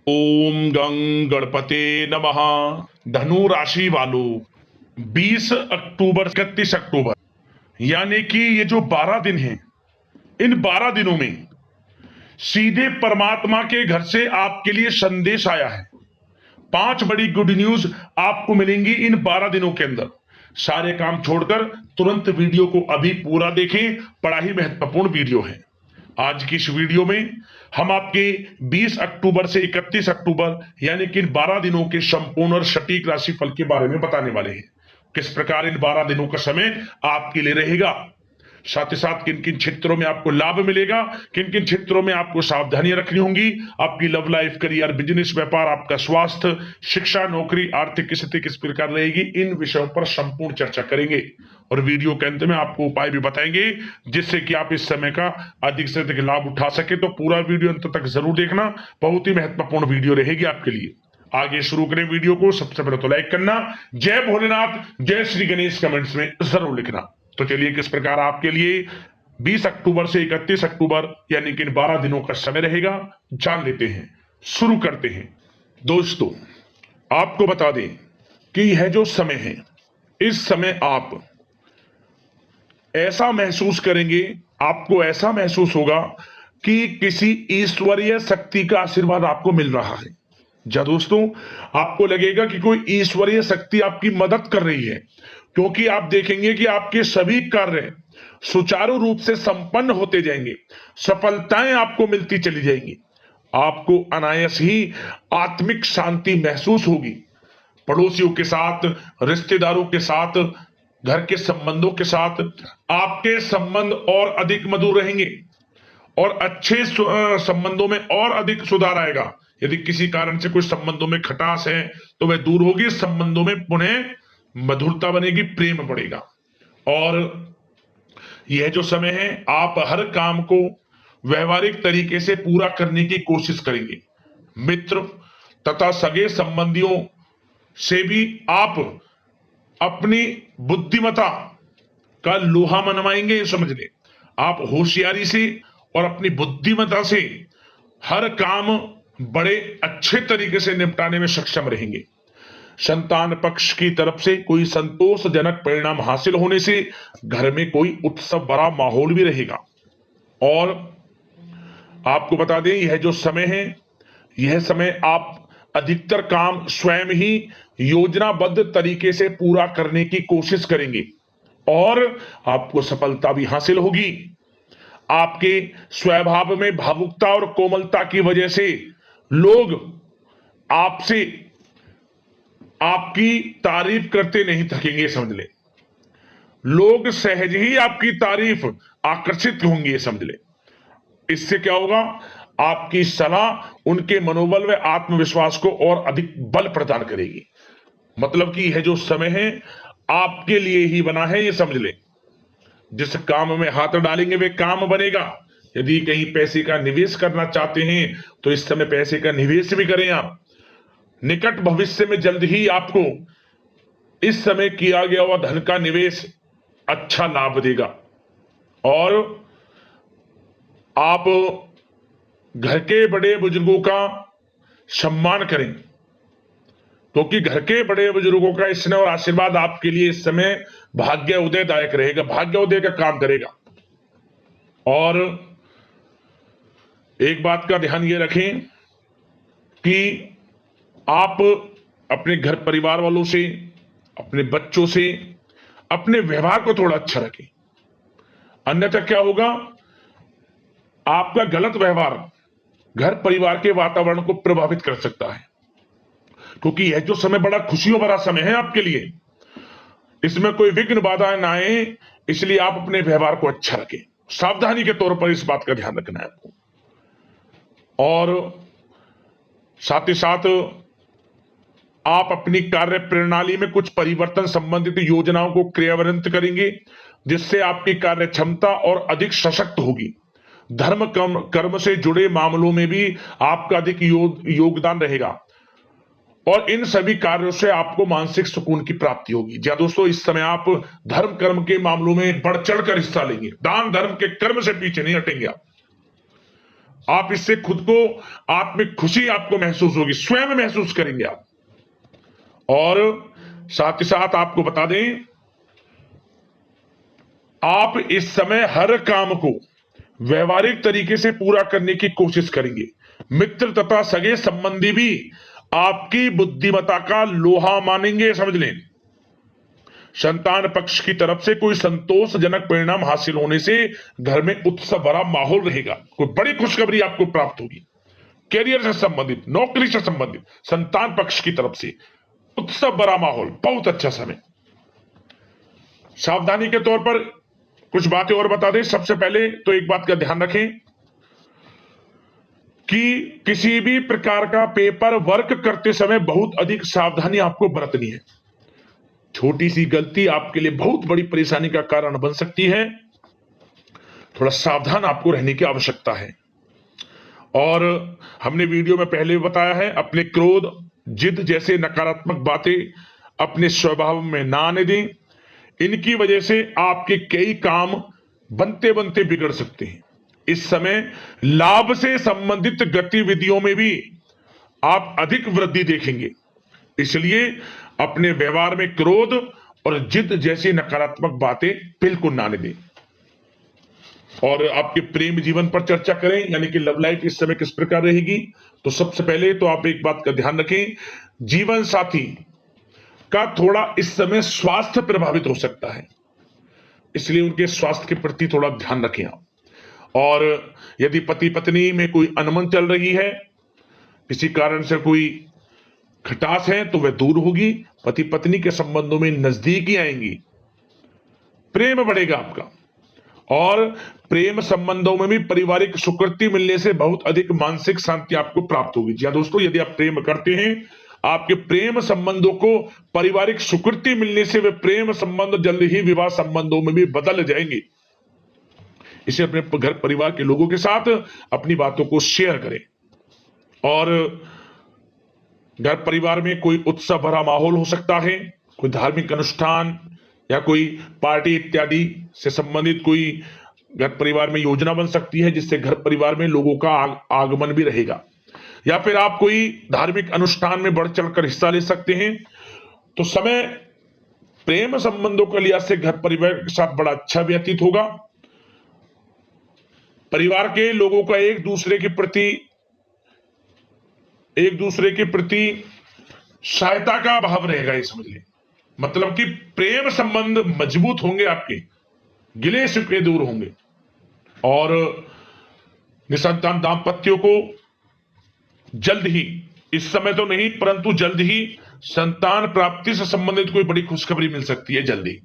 ओम गं गणपते नमः। धनु राशि वालों, 20 अक्टूबर 31 अक्टूबर यानी कि ये जो 12 दिन हैं, इन 12 दिनों में सीधे परमात्मा के घर से आपके लिए संदेश आया है। 5 बड़ी गुड न्यूज आपको मिलेंगी इन 12 दिनों के अंदर। सारे काम छोड़कर तुरंत वीडियो को अभी पूरा देखें, बड़ा ही महत्वपूर्ण वीडियो है। आज की इस वीडियो में हम आपके 20 अक्टूबर से 31 अक्टूबर यानी कि इन 12 दिनों के संपूर्ण और सटीक राशिफल के बारे में बताने वाले हैं। किस प्रकार इन 12 दिनों का समय आपके लिए रहेगा, साथ ही साथ किन किन क्षेत्रों में आपको लाभ मिलेगा, किन किन क्षेत्रों में आपको सावधानियां रखनी होंगी, आपकी लव लाइफ, करियर, बिजनेस, व्यापार, आपका स्वास्थ्य, शिक्षा, नौकरी, आर्थिक स्थिति किस प्रकार रहेगी, इन विषयों पर संपूर्ण चर्चा करेंगे। और वीडियो के अंत में आपको उपाय भी बताएंगे जिससे कि आप इस समय का अधिक से अधिक लाभ उठा सके। तो पूरा वीडियो अंत तक जरूर देखना, बहुत ही महत्वपूर्ण वीडियो रहेगी आपके लिए। आगे शुरू करें वीडियो को। सबसे पहले तो लाइक करना, जय भोलेनाथ, जय श्री गणेश कमेंट्स में जरूर लिखना। तो चलिए किस प्रकार आपके लिए 20 अक्टूबर से 31 अक्टूबर यानी कि इन 12 दिनों का समय रहेगा, जान लेते हैं। शुरू करते हैं। दोस्तों, आपको बता दें कि यह जो समय है, इस समय आप ऐसा महसूस करेंगे, आपको ऐसा महसूस होगा कि किसी ईश्वरीय शक्ति का आशीर्वाद आपको मिल रहा है। जा दोस्तों, आपको लगेगा कि कोई ईश्वरीय शक्ति आपकी मदद कर रही है, क्योंकि आप देखेंगे कि आपके सभी कार्य सुचारू रूप से संपन्न होते जाएंगे, सफलताएं आपको मिलती चली जाएंगी, आपको अनायास ही आत्मिक शांति महसूस होगी। पड़ोसियों के साथ, रिश्तेदारों के साथ, घर के संबंधों के साथ आपके संबंध और अधिक मधुर रहेंगे और अच्छे संबंधों में और अधिक सुधार आएगा। यदि किसी कारण से कुछ संबंधों में खटास है तो वह दूर होगी, संबंधों में पुनः मधुरता बनेगी, प्रेम बढ़ेगा। और यह जो समय है, आप हर काम को व्यवहारिक तरीके से पूरा करने की कोशिश करेंगे। मित्र तथा सगे संबंधियों से भी आप अपनी बुद्धिमत्ता का लोहा मनवाएंगे। समझ ले, आप होशियारी से और अपनी बुद्धिमत्ता से हर काम बड़े अच्छे तरीके से निपटाने में सक्षम रहेंगे। संतान पक्ष की तरफ से कोई संतोषजनक परिणाम हासिल होने से घर में कोई उत्सव भरा माहौल भी रहेगा। और आपको बता दें, यह जो समय है, यह समय आप अधिकतर काम स्वयं ही योजनाबद्ध तरीके से पूरा करने की कोशिश करेंगे और आपको सफलता भी हासिल होगी। आपके स्वभाव में भावुकता और कोमलता की वजह से लोग आपसे आपकी तारीफ करते नहीं थकेंगे। समझ ले, लोग सहज ही आपकी तारीफ आकर्षित होंगे। समझ ले, इससे क्या होगा, आपकी सलाह उनके मनोबल व आत्मविश्वास को और अधिक बल प्रदान करेगी। मतलब कि यह जो समय है आपके लिए ही बना है, ये समझ ले। जिस काम में हाथ डालेंगे वे काम बनेगा। यदि कहीं पैसे का निवेश करना चाहते हैं तो इस समय पैसे का निवेश भी करें आप। निकट भविष्य में जल्द ही आपको इस समय किया गया हुआ धन का निवेश अच्छा लाभ देगा। और आप घर के बड़े बुजुर्गों का सम्मान करें, क्योंकि घर के बड़े बुजुर्गों का स्नेह और आशीर्वाद आपके लिए इस समय भाग्य उदयदायक रहेगा, भाग्य उदय का काम करेगा। और एक बात का ध्यान ये रखें कि आप अपने घर परिवार वालों से, अपने बच्चों से अपने व्यवहार को थोड़ा अच्छा रखें। अन्यथा क्या होगा, आपका गलत व्यवहार घर परिवार के वातावरण को प्रभावित कर सकता है। क्योंकि यह जो समय बड़ा खुशियों भरा समय है आपके लिए, इसमें कोई विघ्न बाधा ना आए, इसलिए आप अपने व्यवहार को अच्छा रखें। सावधानी के तौर पर इस बात का ध्यान रखना है आपको। और साथ ही साथ आप अपनी कार्य प्रणाली में कुछ परिवर्तन संबंधित योजनाओं को क्रियान्वित करेंगे, जिससे आपकी कार्य क्षमता और अधिक सशक्त होगी। धर्म कर्म से जुड़े मामलों में भी आपका अधिक योगदान रहेगा और इन सभी कार्यों से आपको मानसिक सुकून की प्राप्ति होगी। जी दोस्तों, इस समय आप धर्म कर्म के मामलों में बढ़ चढ़कर हिस्सा लेंगे। दान धर्म के कर्म से पीछे नहीं हटेंगे आप। आप इससे खुद को आत्मिक खुशी आपको महसूस होगी, स्वयं महसूस करेंगे आप। और साथ ही साथ आपको बता दें, आप इस समय हर काम को व्यवहारिक तरीके से पूरा करने की कोशिश करेंगे। मित्र तथा सगे संबंधी भी आपकी बुद्धिमत्ता का लोहा मानेंगे, समझ लें। संतान पक्ष की तरफ से कोई संतोषजनक परिणाम हासिल होने से घर में उत्सव भरा माहौल रहेगा। कोई बड़ी खुशखबरी आपको प्राप्त होगी। कैरियर से संबंधित, नौकरी से संबंधित, संतान पक्ष की तरफ से उत्सव भरा माहौल, बहुत अच्छा समय। सावधानी के तौर पर कुछ बातें और बता दें। सबसे पहले तो एक बात का ध्यान रखें कि किसी भी प्रकार का पेपर वर्क करते समय बहुत अधिक सावधानी आपको बरतनी है। छोटी सी गलती आपके लिए बहुत बड़ी परेशानी का कारण बन सकती है। थोड़ा सावधान आपको रहने की आवश्यकता है। और हमने वीडियो में पहले भी बताया है, अपने क्रोध, जिद जैसे नकारात्मक बातें अपने स्वभाव में ना आने दें। इनकी वजह से आपके कई काम बनते बनते बिगड़ सकते हैं। इस समय लाभ से संबंधित गतिविधियों में भी आप अधिक वृद्धि देखेंगे, इसलिए अपने व्यवहार में क्रोध और जिद जैसी नकारात्मक बातें बिल्कुल ना आने दें। और आपके प्रेम जीवन पर चर्चा करें, यानी कि लव लाइफ इस समय किस प्रकार रहेगी। तो सबसे पहले तो आप एक बात का ध्यान रखें, जीवन साथी का थोड़ा इस समय स्वास्थ्य प्रभावित हो सकता है, इसलिए उनके स्वास्थ्य के प्रति थोड़ा ध्यान रखें आप। और यदि पति पत्नी में कोई अनबन चल रही है, किसी कारण से कोई खटास है, तो वह दूर होगी। पति पत्नी के संबंधों में नजदीकी आएंगी, प्रेम बढ़ेगा आपका। और प्रेम संबंधों में भी पारिवारिक स्वीकृति मिलने से बहुत अधिक मानसिक शांति आपको प्राप्त होगी। जी हाँ दोस्तों, यदि आप प्रेम करते हैं, आपके प्रेम संबंधों को पारिवारिक स्वीकृति मिलने से वे प्रेम संबंध जल्द ही विवाह संबंधों में भी बदल जाएंगे। इसे अपने घर परिवार के लोगों के साथ अपनी बातों को शेयर करें। और घर परिवार में कोई उत्सव भरा माहौल हो सकता है, कोई धार्मिक अनुष्ठान या कोई पार्टी इत्यादि से संबंधित कोई घर परिवार में योजना बन सकती है, जिससे घर परिवार में लोगों का आगमन भी रहेगा। या फिर आप कोई धार्मिक अनुष्ठान में बढ़ चढ़कर हिस्सा ले सकते हैं। तो समय प्रेम संबंधों के लिहाज से घर परिवार के साथ बड़ा अच्छा व्यतीत होगा। परिवार के लोगों का एक दूसरे के प्रति सहायता का भाव रहेगा, ये समझ लें। मतलब कि प्रेम संबंध मजबूत होंगे, आपके गिले शिकवे दूर होंगे। और निसंतान दाम्पत्यों को जल्द ही, इस समय तो नहीं परंतु जल्द ही संतान प्राप्ति से संबंधित कोई बड़ी खुशखबरी मिल सकती है जल्दी।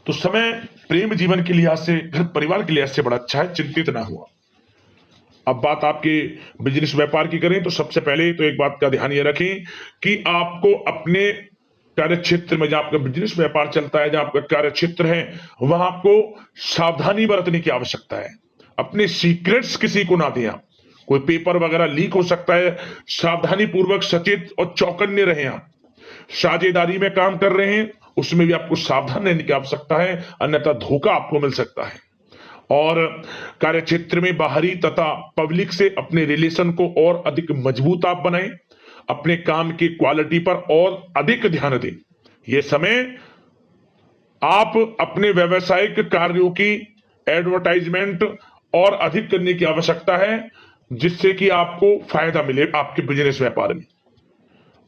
तो समय प्रेम जीवन के लिहाज से, घर परिवार के लिहाज से बड़ा अच्छा है, चिंतित ना हुआ। अब बात आपके बिजनेस व्यापार की करें, तो सबसे पहले तो एक बात का ध्यान ये रखें कि आपको अपने कार्य क्षेत्र में, जहां आपका बिजनेस व्यापार चलता है, जहां आपका कार्य क्षेत्र है, वहां आपको सावधानी बरतने की आवश्यकता है। अपने सीक्रेट्स किसी को ना दें आप। कोई पेपर वगैरह लीक हो सकता है, सावधानी पूर्वक सचेत और चौकन्ने रहें आप। साझेदारी में काम कर रहे हैं, उसमें भी आपको सावधान रहने की आवश्यकता है, अन्यथा धोखा आपको मिल सकता है। और कार्य क्षेत्र में बाहरी तथा पब्लिक से अपने रिलेशन को और अधिक मजबूत आप बनाएं। अपने काम की क्वालिटी पर और अधिक ध्यान दें। यह समय आप अपने व्यावसायिक कार्यों की एडवर्टाइजमेंट और अधिक करने की आवश्यकता है, जिससे कि आपको फायदा मिले आपके बिजनेस व्यापार में।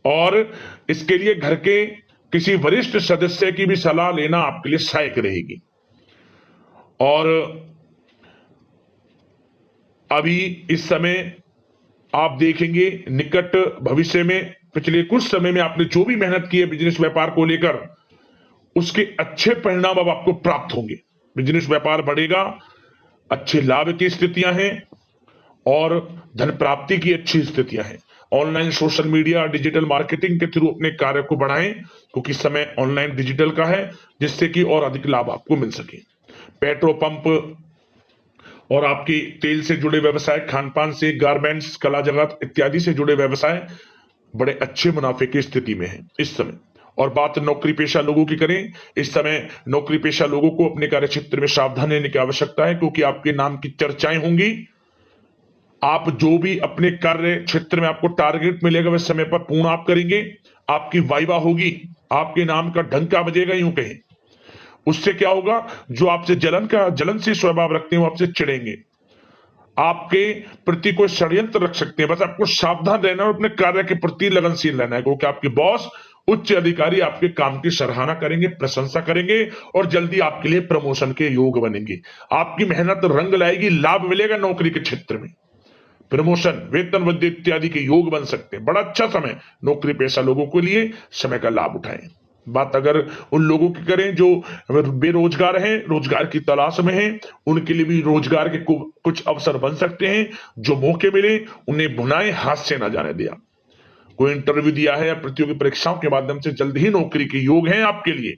और इसके लिए घर के किसी वरिष्ठ सदस्य की भी सलाह लेना आपके लिए सहायक रहेगी। और अभी इस समय आप देखेंगे, निकट भविष्य में, पिछले कुछ समय में आपने जो भी मेहनत की है बिजनेस व्यापार को लेकर, उसके अच्छे परिणाम अब आपको प्राप्त होंगे। बिजनेस व्यापार बढ़ेगा, अच्छे लाभ की स्थितियां हैं और धन प्राप्ति की अच्छी स्थितियां हैं। Online social media, digital marketing के थ्रू अपने कार्य को बढ़ाएं, क्योंकि समय ऑनलाइन डिजिटल का है, जिससे कि और अधिक लाभ आपको मिल सके। पेट्रोल पंप और आपकी तेल से जुड़े व्यवसाय, खान पान से, गारमेंट्स, कला जगत इत्यादि से जुड़े व्यवसाय बड़े अच्छे मुनाफे की स्थिति में है इस समय। और बात नौकरी पेशा लोगों की करें, इस समय नौकरी पेशा लोगों को अपने कार्य क्षेत्र में सावधान रहने की आवश्यकता है, क्योंकि आपके नाम की चर्चाएं होंगी। आप जो भी अपने कार्य क्षेत्र में आपको टारगेट मिलेगा वह समय पर पूर्ण आप करेंगे। आपकी वाइवा होगी, आपके नाम का डंका बजेगा, यूं कहें। उससे क्या होगा, जो आपसे जलनशील स्वभाव रखते हैं वो आपसे चिढ़ेंगे, आपके प्रति कोई षड्यंत्र रख सकते हैं। बस आपको सावधान रहना और अपने कार्य के प्रति लगनशील रहना है, क्योंकि आपके बॉस उच्च अधिकारी आपके काम की सराहना करेंगे, प्रशंसा करेंगे और जल्दी आपके लिए प्रमोशन के योग बनेंगे। आपकी मेहनत रंग लाएगी, लाभ मिलेगा नौकरी के क्षेत्र में, प्रमोशन, वेतन वृद्धि इत्यादि के योग बन सकते हैं। बड़ा अच्छा समय नौकरी पेशा लोगों के लिए, समय का लाभ उठाएं। बात अगर उन लोगों की करें जो बेरोजगार हैं, रोजगार की तलाश में हैं, उनके लिए भी रोजगार के कुछ अवसर बन सकते हैं। जो मौके मिले उन्हें भुनाएं, हाथ से ना जाने दिया। कोई इंटरव्यू दिया है या प्रतियोगी परीक्षाओं के माध्यम से जल्द ही नौकरी के योग हैं आपके लिए,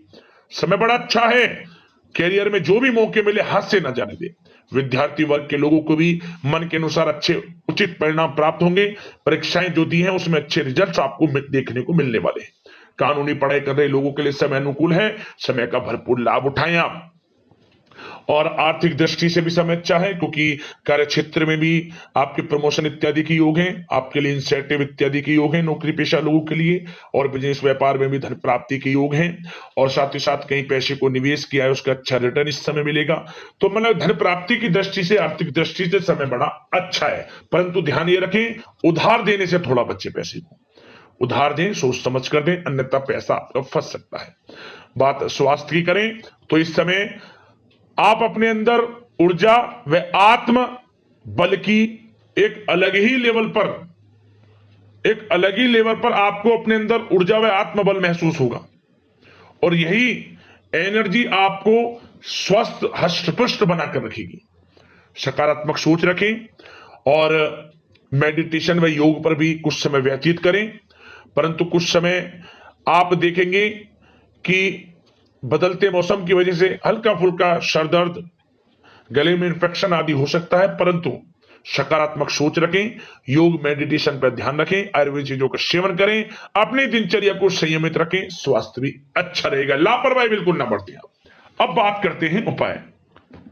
समय बड़ा अच्छा है। कैरियर में जो भी मौके मिले हाथ से ना जाने दे। विद्यार्थी वर्ग के लोगों को भी मन के अनुसार अच्छे उचित परिणाम प्राप्त होंगे। परीक्षाएं जो दी हैं उसमें अच्छे रिजल्ट्स आपको देखने को मिलने वाले हैं। कानूनी पढ़ाई कर रहे लोगों के लिए समय अनुकूल है, समय का भरपूर लाभ उठाएं आप। और आर्थिक दृष्टि से भी समय अच्छा है, क्योंकि कार्य क्षेत्र में भी आपके प्रमोशन इत्यादि के योग हैं, आपके लिए इंसेंटिव इत्यादि के योग हैं नौकरी पेशा लोगों के लिए। और बिजनेस व्यापार में भी धन प्राप्ति के योग हैं, और साथ ही साथ कहीं पैसे को निवेश किया है उसका अच्छा रिटर्न इस समय मिलेगा। तो मतलब धन प्राप्ति की दृष्टि से, आर्थिक दृष्टि से समय बड़ा अच्छा है। परंतु ध्यान ये रखें, उधार देने से थोड़ा बचे पैसे को। उधार दें, सोच समझ कर दें, अन्यथा पैसा आपका फंस सकता है। बात स्वास्थ्य की करें तो इस समय आप अपने अंदर ऊर्जा व आत्म बल की एक अलग ही लेवल पर आपको अपने अंदर ऊर्जा व आत्मबल महसूस होगा, और यही एनर्जी आपको स्वस्थ हष्ट-पुष्ट बनाकर रखेगी। सकारात्मक सोच रखें और मेडिटेशन व योग पर भी कुछ समय व्यतीत करें। परंतु कुछ समय आप देखेंगे कि बदलते मौसम की वजह से हल्का फुल्का सर दर्द, गले में इंफेक्शन आदि हो सकता है, परंतु सकारात्मक सोच रखें, योग मेडिटेशन पर ध्यान रखें, आयुर्वेद चीजों का सेवन करें, अपनी दिनचर्या को संयमित रखें, स्वास्थ्य भी अच्छा रहेगा। लापरवाही बिल्कुल ना बरतें। अब बात करते हैं उपाय,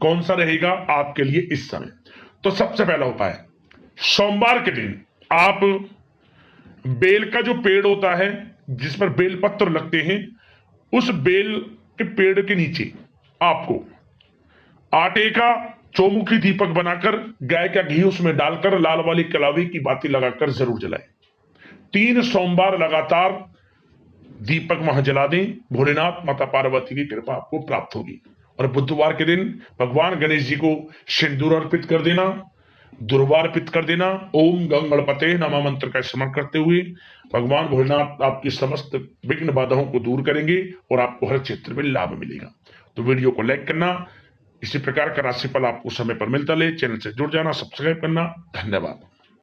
कौन सा रहेगा आपके लिए इस समय। तो सबसे पहला उपाय, सोमवार के दिन आप बेल का जो पेड़ होता है जिस पर बेल पत्र लगते हैं, उस बेल के पेड़ के नीचे आपको आटे का चौमुखी दीपक बनाकर, गाय का घी उसमें डालकर, लाल वाली कलावी की बाती लगाकर जरूर जलाएं। 3 सोमवार लगातार दीपक वहां जला दें, भोलेनाथ माता पार्वती की कृपा आपको प्राप्त होगी। और बुधवार के दिन भगवान गणेश जी को सिंदूर अर्पित कर देना, दुर्वा अर्पित कर देना। ओम गंग गणपते नमः मंत्र का स्मरण करते हुए भगवान भोलेनाथ आपकी समस्त विघ्न बाधाओं को दूर करेंगे और आपको हर क्षेत्र में लाभ मिलेगा। तो वीडियो को लाइक करना, इसी प्रकार का राशिफल आपको समय पर मिलता रहे, चैनल से जुड़ जाना, सब्सक्राइब करना। धन्यवाद।